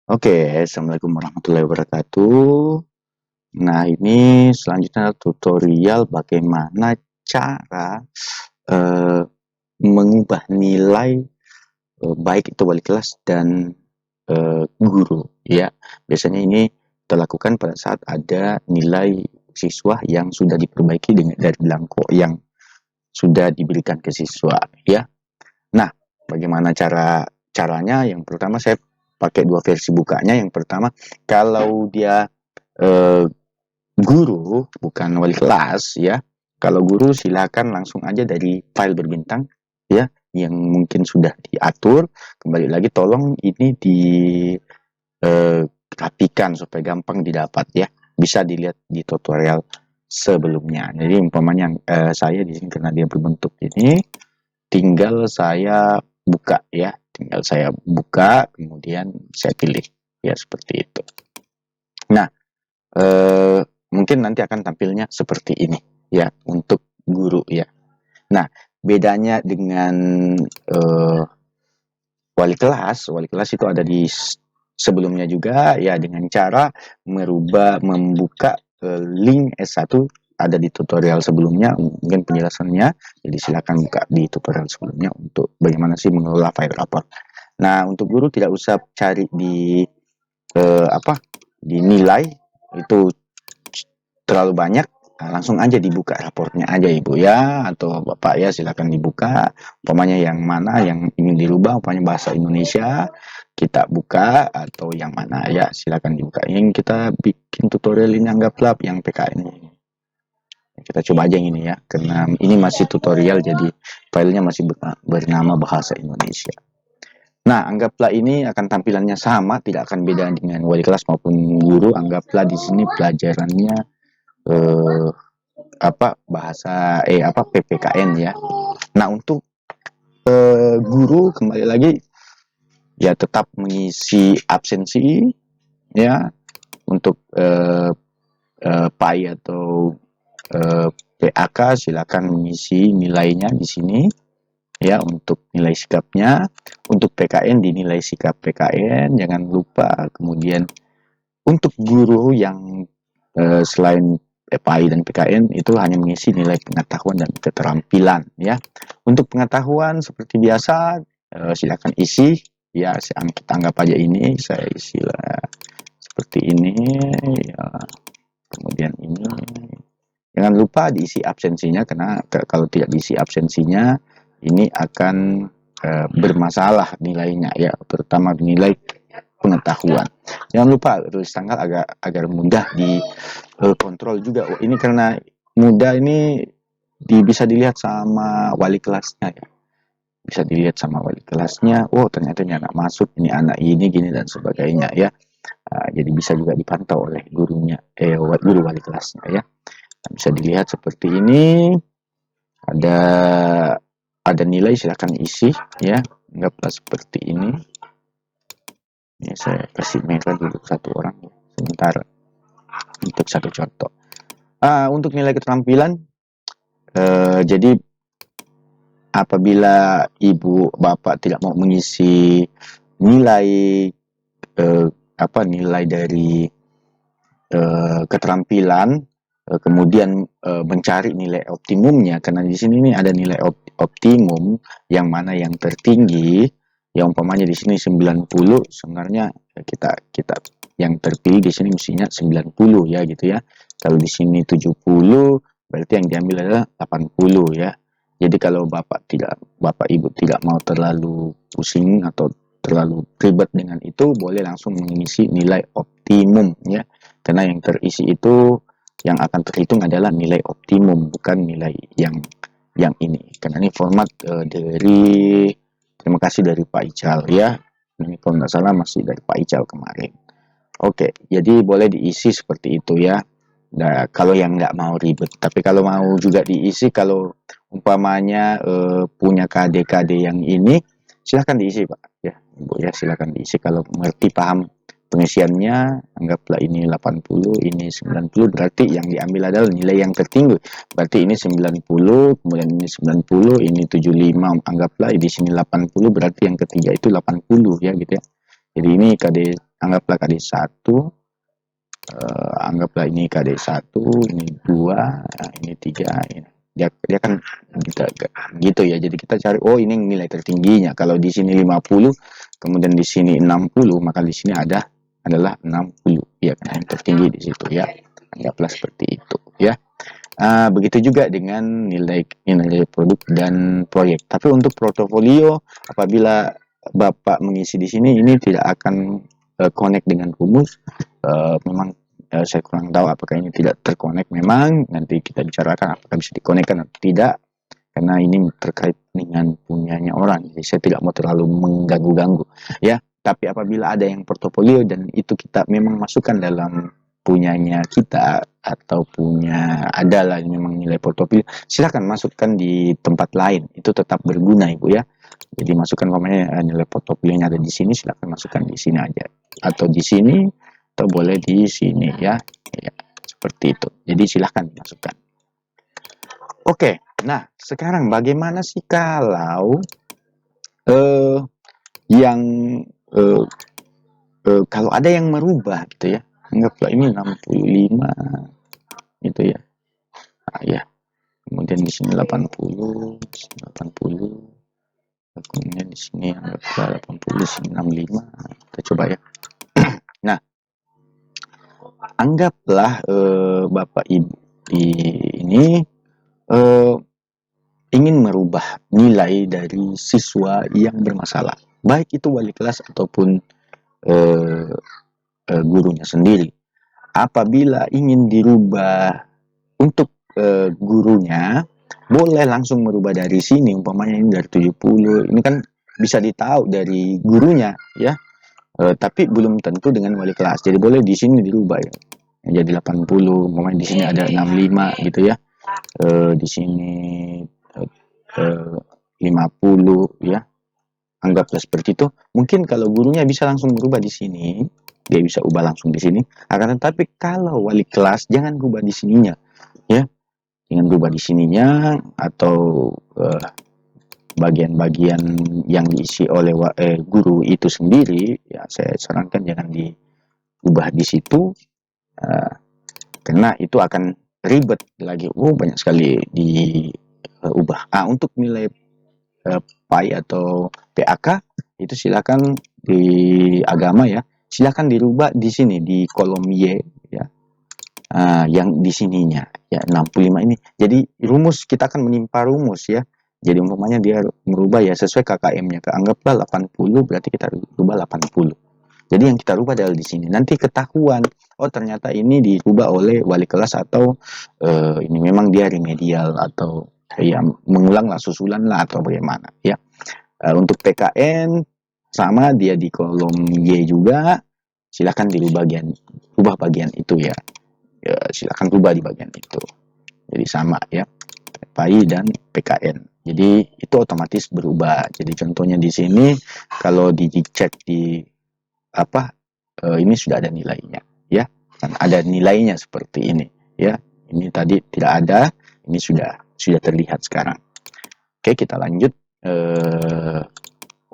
Oke, Assalamualaikum warahmatullahi wabarakatuh. Nah, ini selanjutnya tutorial bagaimana cara eh, mengubah nilai baik itu wali kelas dan guru. Ya, biasanya ini kita lakukan pada saat ada nilai siswa yang sudah diperbaiki dari belangko yang sudah diberikan ke siswa. Ya, nah, bagaimana caranya? Yang pertama saya pakai dua versi bukanya. Yang pertama, kalau dia eh, guru bukan wali kelas ya, kalau guru silakan langsung aja dari file berbintang ya yang mungkin sudah diatur. Kembali lagi, tolong ini dirapikan supaya gampang didapat ya, bisa dilihat di tutorial sebelumnya. Jadi umpamanya saya di sini karena dia berbentuk ini, tinggal saya buka ya, tinggal saya buka kemudian saya pilih ya, seperti itu. Nah, eh, mungkin nanti akan tampilnya seperti ini ya untuk guru ya. Nah, bedanya dengan eh, wali kelas itu ada di sebelumnya juga ya, dengan cara membuka link S1 ada di tutorial sebelumnya, mungkin penjelasannya. Jadi silakan buka di tutorial sebelumnya untuk bagaimana sih mengelola file rapor. Nah, untuk guru tidak usah cari di di nilai itu terlalu banyak. Nah, langsung aja dibuka raportnya aja Ibu ya, atau Bapak ya, silakan dibuka. Umpamanya yang mana yang ingin dirubah, umpamanya bahasa Indonesia, kita buka, atau yang mana ya silakan dibuka. Yang kita bikin tutorial ini anggaplah yang PKN ini. Kita coba aja yang ini ya, karena ini masih tutorial jadi filenya masih bernama bahasa Indonesia. Nah, anggaplah ini akan tampilannya sama, tidak akan beda dengan wali kelas maupun guru. Anggaplah di sini pelajarannya eh, PPKN ya. Nah, untuk guru kembali lagi ya, tetap mengisi absensi ya. Untuk PAI atau PAK silakan mengisi nilainya di sini ya, untuk nilai sikapnya. Untuk PKN dinilai sikap PKN, jangan lupa. Kemudian untuk guru yang selain PAI dan PKN itu hanya mengisi nilai pengetahuan dan keterampilan ya. Untuk pengetahuan seperti biasa, silakan isi ya. Kita anggap aja ini saya isi lah seperti ini ya. Kemudian ini jangan lupa diisi absensinya, karena kalau tidak diisi absensinya ini akan bermasalah nilainya ya, terutama nilai pengetahuan. Jangan lupa tulis tanggal agar mudah dikontrol juga. Oh, ini karena mudah ini bisa dilihat sama wali kelasnya ya. Bisa dilihat sama wali kelasnya. Oh, ternyata ini anak masuk, ini anak ini gini dan sebagainya ya. Jadi bisa juga dipantau oleh gurunya, guru wali kelasnya ya. Bisa dilihat seperti ini. Ada nilai, silakan isi ya. Anggaplah seperti ini. Ini saya kasih merah dulu satu orang sebentar untuk satu contoh. Untuk nilai keterampilan, jadi apabila ibu bapak tidak mau mengisi nilai nilai dari keterampilan, kemudian mencari nilai optimumnya, karena di sini ini ada nilai optimum yang mana yang tertinggi. Ya umpamanya di sini 90, sebenarnya kita yang terpilih di sini mestinya 90 ya gitu ya. Kalau di sini 70, berarti yang diambil adalah 80 ya. Jadi kalau Bapak Ibu tidak mau terlalu pusing atau terlalu ribet dengan itu, boleh langsung mengisi nilai optimum ya. Karena yang terisi itu, yang akan terhitung adalah nilai optimum, bukan nilai yang ini. Karena ini format dari, terima kasih dari Pak Ical ya. Ini kalau nggak salah masih dari Pak Ical kemarin. Oke, jadi boleh diisi seperti itu ya. Nah, kalau yang nggak mau ribet. Tapi kalau mau juga diisi, kalau umpamanya punya KD-KD yang ini, silahkan diisi Pak. Ya, Ibu ya, silahkan diisi. Kalau mengerti, paham pengisiannya, anggaplah ini 80, ini 90, berarti yang diambil adalah nilai yang tertinggi. Berarti ini 90, kemudian ini 90, ini 75, anggaplah di sini 80, berarti yang ketiga itu 80 ya gitu ya. Jadi ini anggaplah KD 1, anggaplah ini KD 1, ini 2, ini 3, dia kan gitu ya. Jadi kita cari, oh ini nilai tertingginya. Kalau di sini 50, kemudian di sini 60, maka di sini adalah 60 ya kan, yang tertinggi di situ ya. Anggaplah seperti itu ya. Begitu juga dengan nilai produk dan proyek. Tapi untuk portofolio, apabila Bapak mengisi di sini, ini tidak akan connect dengan rumus. Memang saya kurang tahu apakah ini tidak terkonek. Memang nanti kita bicarakan apakah bisa dikonekkan atau tidak, karena ini terkait dengan punyanya orang. Jadi saya tidak mau terlalu mengganggu-ganggu ya. Tapi apabila ada yang portofolio dan itu kita memang masukkan dalam punyanya kita, atau punya adalah memang nilai portofolio, silakan masukkan di tempat lain, itu tetap berguna Ibu ya. Jadi masukkan umpamanya nilai portofolionya ada di sini, silakan masukkan di sini aja, atau di sini, atau boleh di sini ya, seperti itu. Jadi silakan masukkan. Oke, nah sekarang bagaimana sih kalau yang kalau ada yang merubah gitu ya, anggaplah ini 65 gitu ya. Ya, kemudian di sini 80, di sini 80, kemudian di sini anggaplah 80, di sini 65. Kita coba ya. Nah, anggaplah Bapak Ibu ini ingin merubah nilai dari siswa yang bermasalah, baik itu wali kelas ataupun gurunya sendiri. Apabila ingin dirubah untuk gurunya, boleh langsung merubah dari sini, umpamanya ini dari 70, ini kan bisa ditahu dari gurunya ya, tapi belum tentu dengan wali kelas. Jadi boleh di sini dirubah ya, jadi 80, umpamanya di sini ada 65 gitu ya, di sini 50 ya, anggaplah seperti itu. Mungkin kalau gurunya bisa langsung berubah di sini, dia bisa ubah langsung di sini. Akan tetapi kalau wali kelas, jangan ubah di sininya ya, jangan ubah di sininya, atau bagian-bagian yang diisi oleh guru itu sendiri ya, saya sarankan jangan diubah di situ, karena itu akan ribet lagi. Banyak sekali diubah. Untuk nilai PAI atau PAK itu silakan di agama ya, silakan dirubah di sini di kolom Y ya, yang di sininya ya 65 ini. Jadi rumus kita akan menimpa rumus ya. Jadi umpamanya dia merubah ya sesuai KKM-nya. Anggaplah 80, berarti kita rubah 80. Jadi yang kita rubah adalah di sini. Nanti ketahuan, oh ternyata ini dirubah oleh wali kelas, atau ini memang dia remedial, atau ya mengulang lah, susulan lah, atau bagaimana ya. Untuk PKN sama, dia di kolom Y juga, silakan ubah bagian itu ya. Silakan rubah di bagian itu. Jadi sama ya, PAI dan PKN. Jadi itu otomatis berubah. Jadi contohnya di sini kalau dicek di ini sudah ada nilainya ya, kan ada nilainya seperti ini ya. Ini tadi tidak ada, ini sudah terlihat sekarang. Oke, kita lanjut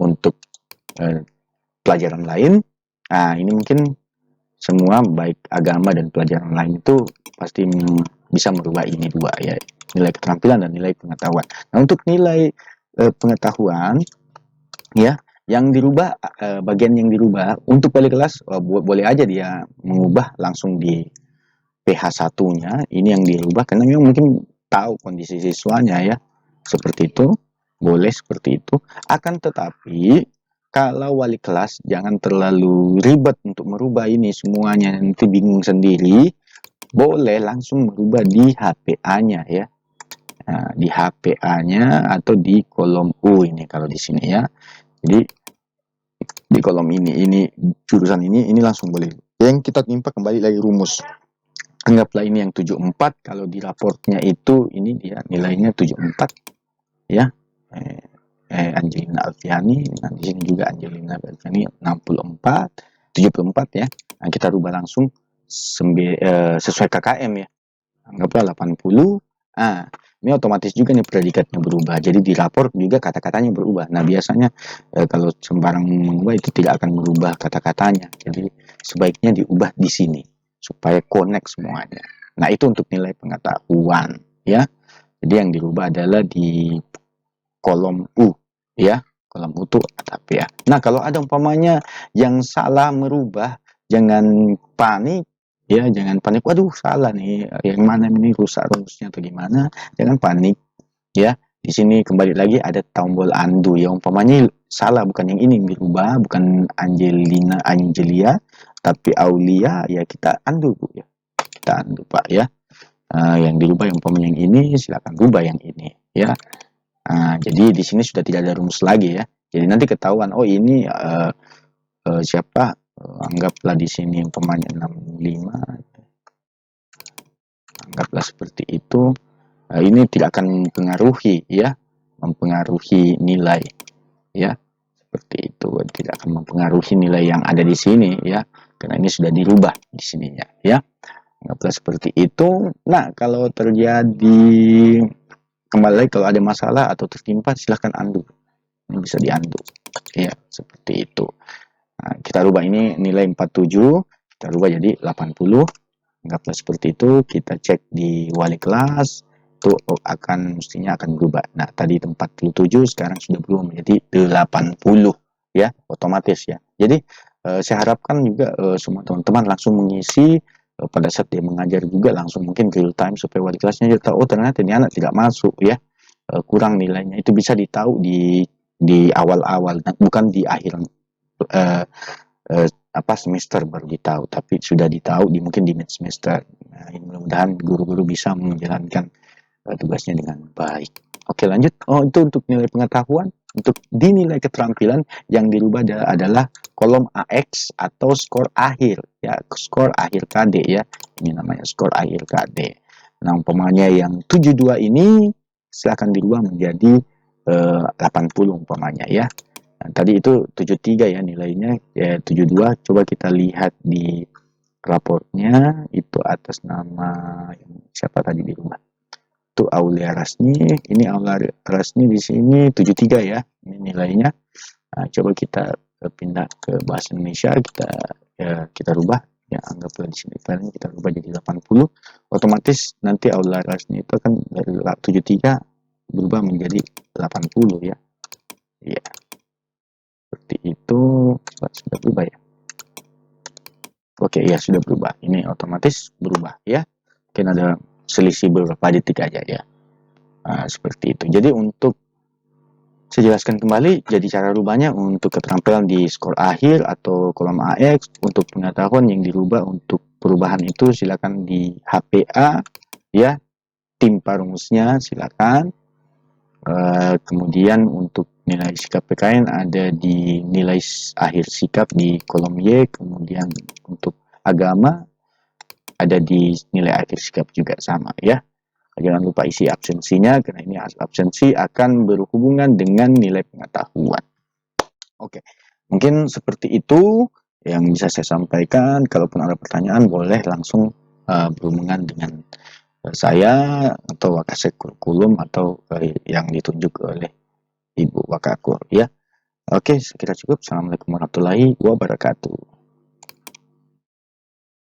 untuk pelajaran lain. Ini mungkin semua baik agama dan pelajaran lain itu pasti bisa merubah ini dua ya, nilai keterampilan dan nilai pengetahuan. Nah, untuk nilai pengetahuan ya, yang dirubah, bagian yang dirubah untuk wali kelas, boleh aja dia mengubah langsung di PH 1-nya, ini yang dirubah karena memang mungkin tahu kondisi siswanya ya, seperti itu, boleh seperti itu. Akan tetapi kalau wali kelas jangan terlalu ribet untuk merubah ini semuanya, nanti bingung sendiri. Boleh langsung merubah di HPA-nya ya. Nah, di HPA-nya atau di kolom U ini kalau di sini ya. Jadi di kolom ini jurusan ini langsung boleh. Yang kita timpa kembali lagi rumus. Anggaplah ini yang 74, kalau di raportnya itu ini dia nilainya 74 ya. Angelina Alfiani, nah di sini juga Angelina Alfiani 64, 74 ya. Nah, kita rubah langsung sesuai KKM ya. Anggaplah 80, Ini otomatis juga nih predikatnya berubah. Jadi di rapor juga kata-katanya berubah. Nah, biasanya kalau sembarang mengubah itu tidak akan merubah kata-katanya. Jadi sebaiknya diubah di sini supaya connect semuanya. Nah, itu untuk nilai pengetahuan ya. Jadi yang dirubah adalah di kolom U ya. Kolom U itu atap ya. Nah, kalau ada umpamanya yang salah merubah, jangan panik ya, jangan panik. Waduh, salah nih. Yang mana ini rusak rumusnya atau gimana? Jangan panik ya. Di sini kembali lagi ada tombol undo ya. Umpamanya salah, bukan yang ini yang dirubah, bukan Angelia, tapi Aulia ya, kita undo Bu ya. Kita undo Pak ya. Yang dirubah yang umpamanya yang ini, silakan rubah yang ini ya. Jadi di sini sudah tidak ada rumus lagi ya. Jadi nanti ketahuan, oh ini siapa? Anggaplah di sini umpamanya 65. Anggaplah seperti itu. Ini tidak akan mempengaruhi nilai ya. Seperti itu, tidak akan mempengaruhi nilai yang ada di sini ya. Karena ini sudah dirubah di sininya ya. Anggaplah seperti itu. Nah, kalau terjadi kembali lagi, kalau ada masalah atau tertimpa, silahkan undo. Ini bisa diundo ya, seperti itu. Nah, kita rubah ini nilai 47, kita rubah jadi 80. Anggaplah seperti itu. Kita cek di wali kelas, itu mestinya akan berubah. Nah, tadi itu 47, sekarang sudah berubah menjadi 80 ya, otomatis ya. Jadi saya harapkan juga semua teman-teman langsung mengisi pada saat dia mengajar juga, langsung mungkin real time, supaya wali kelasnya juga tahu, oh ternyata ini anak tidak masuk ya, kurang nilainya. Itu bisa ditahu di awal-awal, bukan di akhir semester baru ditahu, tapi sudah ditahu mungkin di mid semester. Nah, mudah-mudahan guru-guru bisa menjalankan tugasnya dengan baik. Oke, lanjut. Itu untuk nilai pengetahuan. Untuk dinilai keterampilan, yang dirubah adalah kolom AX atau skor akhir ya, skor akhir KD ya. Ini namanya skor akhir KD. Nah, umpamanya yang 72 ini silakan dirubah menjadi 80 umpamanya ya. Nah, tadi itu 73 ya nilainya, ya 72. Coba kita lihat di raportnya, itu atas nama siapa tadi dirubah. Itu Aulia Rasni, ini Aulia Rasni di sini 73 ya, ini nilainya. Nah, coba kita pindah ke bahasa Indonesia, kita rubah ya, anggaplah di sini filenya kita rubah jadi 80. Otomatis nanti Aulia Rasni itu akan dari 73 berubah menjadi 80 ya. Iya. Seperti itu. Sudah berubah ya. Oke, ya sudah berubah. Ini otomatis berubah ya. Mungkin ada selisih beberapa detik aja ya. Seperti itu. Jadi untuk saya jelaskan kembali, jadi cara rubahnya untuk keterampilan di skor akhir atau kolom AX, untuk pengetahuan yang dirubah untuk perubahan itu silakan di HPA ya, timpa rumusnya silakan. Kemudian untuk nilai sikap PKN ada di nilai akhir sikap di kolom Y, kemudian untuk agama ada di nilai akhir sikap juga sama ya. Jangan lupa isi absensinya, karena ini absensi akan berhubungan dengan nilai pengetahuan. Oke, mungkin seperti itu yang bisa saya sampaikan. Kalaupun ada pertanyaan, boleh langsung berhubungan dengan saya atau Wakasek Kurikulum atau yang ditunjuk oleh Ibu Wakakur ya. Oke, sekira cukup. Assalamualaikum warahmatullahi wabarakatuh.